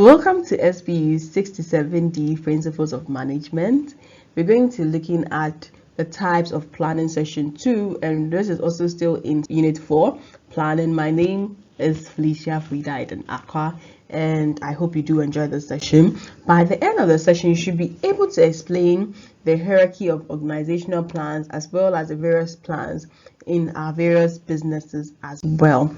Welcome to SPU's 67D Principles of Management. We're going to be looking at the types of planning session 2, and this is also still in unit 4, planning. My name is Felicia Frida Eden Aqua, and I hope you do enjoy the session. By the end of the session, you should be able to explain the hierarchy of organizational plans as well as the various plans in our various businesses as well.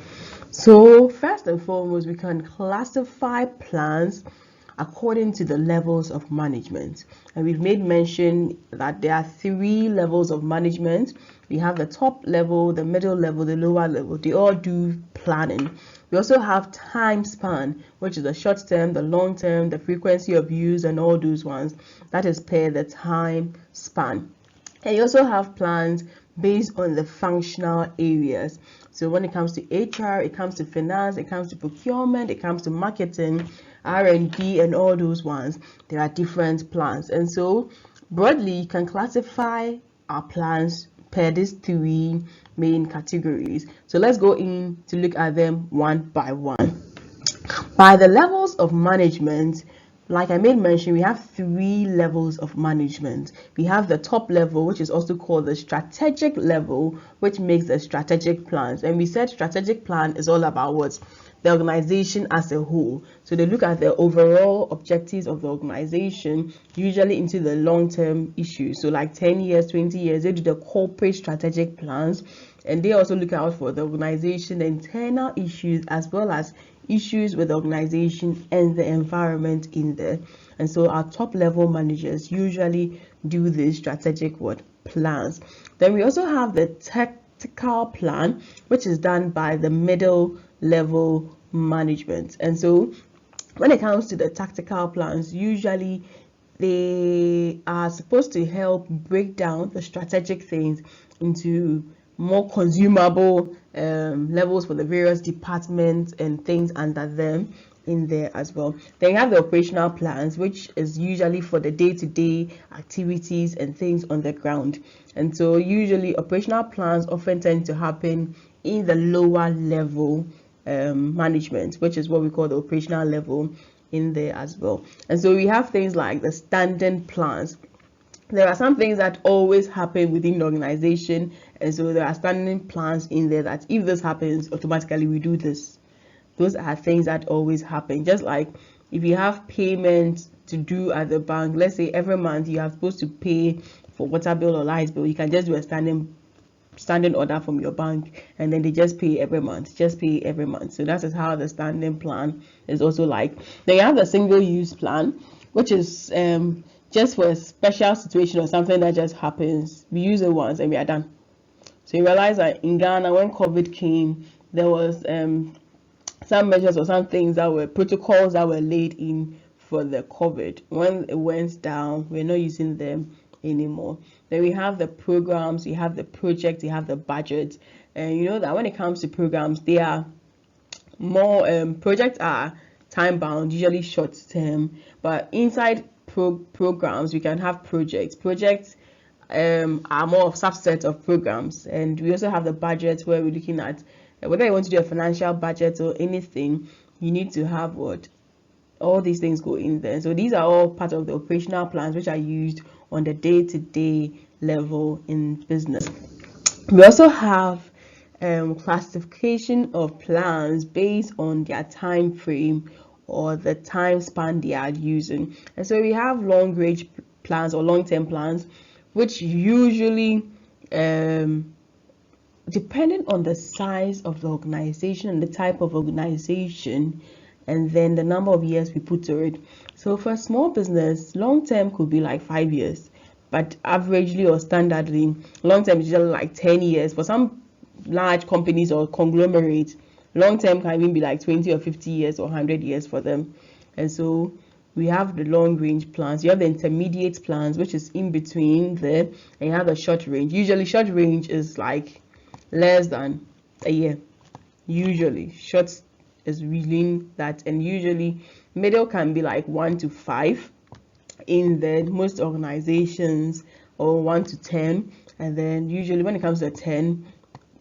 So first and foremost, we can classify plans according to the levels of management. And we've made mention that there are 3 levels of management. We have the top level, the middle level, the lower level. They all do planning. We also have time span, which is the short term, the long term, the frequency of use, and all those ones. That is per the time span. And you also have plans based on the functional areas. So when it comes to HR, it comes to finance, it comes to procurement, it comes to marketing, R&D, and all those ones. There are different plans. And so broadly, you can classify our plans per these 3 main categories. So let's go in to look at them one by one. By the levels of management, like I made mention, we have 3 levels of management. We have the top level, which is also called the strategic level, which makes the strategic plans. And we said strategic plan is all about what? The organization as a whole. So they look at the overall objectives of the organization, usually into the long-term issues. So like 10 years, 20 years, they do the corporate strategic plans. And they also look out for the organization, the internal issues, as well as issues with the organization and the environment in there. And so our top level managers usually do these strategic plans. Then we also have the tactical plan, which is done by the middle level management. And so when it comes to the tactical plans, usually they are supposed to help break down the strategic things into more consumable levels for the various departments and things under them in there as well. Then you have the operational plans, which is usually for the day-to-day activities and things on the ground. And so usually operational plans often tend to happen in the lower level management, which is what we call the operational level in there as well. And so we have things like the standing plans. There are some things that always happen within the organization, and so there are standing plans in there that if this happens, automatically we do this. Those are things that always happen. Just like if you have payments to do at the bank, let's say every month you are supposed to pay for water bill or light bill, you can just do a standing order from your bank, and then they just pay every month. So that is how the standing plan is also like. Then you have the single use plan, which is just for a special situation or something that just happens. We use it once and we are done. So you realize that in Ghana, when COVID came, there was some measures or some things that were protocols that were laid in for the COVID. When it went down, we're not using them anymore. Then we have the programs, you have the project, you have the budget. And you know that when it comes to programs, they are more projects are time bound, usually short term, but inside programs we can have projects are more of subset of programs. And we also have the budget, where we're looking at whether you want to do a financial budget or anything, you need to have all these things go in there. So these are all part of the operational plans, which are used on the day-to-day level in business. We also have classification of plans based on their time frame or the time span they are using. And so we have long range plans or long-term plans, which usually depending on the size of the organization and the type of organization, and then the number of years we put to it. So for a small business, long term could be like 5 years, but averagely or standardly, long term is usually like 10 years. For some large companies or conglomerates, long term can even be like 20 or 50 years or 100 years for them. And so we have the long range plans. You have the intermediate plans, which is in between there, and you have the short range. Usually short range is like less than a year. Usually short is within that, and usually middle can be like 1 to 5 in the most organizations, or 1 to 10. And then usually when it comes to 10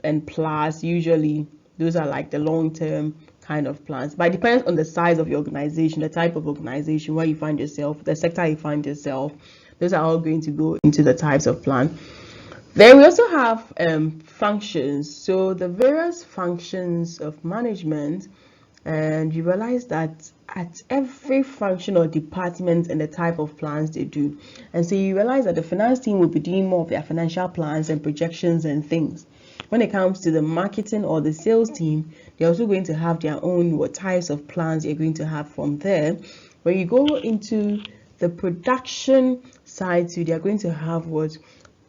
and plus, usually those are like the long term kind of plans, but it depends on the size of your organization, the type of organization, where you find yourself, the sector you find yourself. Those are all going to go into the types of plan. Then we also have functions. So the various functions of management, and you realize that at every function or department and the type of plans they do. And so you realize that the finance team will be doing more of their financial plans and projections and things. When it comes to the marketing or the sales team, they're also going to have their own what types of plans you're going to have from there. When you go into the production side too, they're going to have what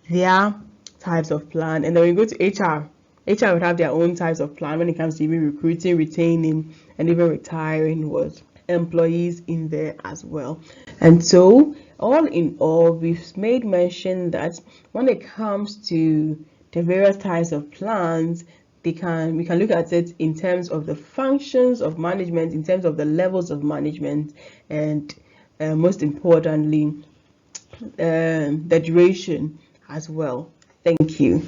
their types of plan. And then when you go to HR would have their own types of plan when it comes to even recruiting, retaining, and even retiring what employees in there as well. And so all in all, we've made mention that when it comes to the various types of plans, we can look at it in terms of the functions of management, in terms of the levels of management, and most importantly, the duration as well. Thank you.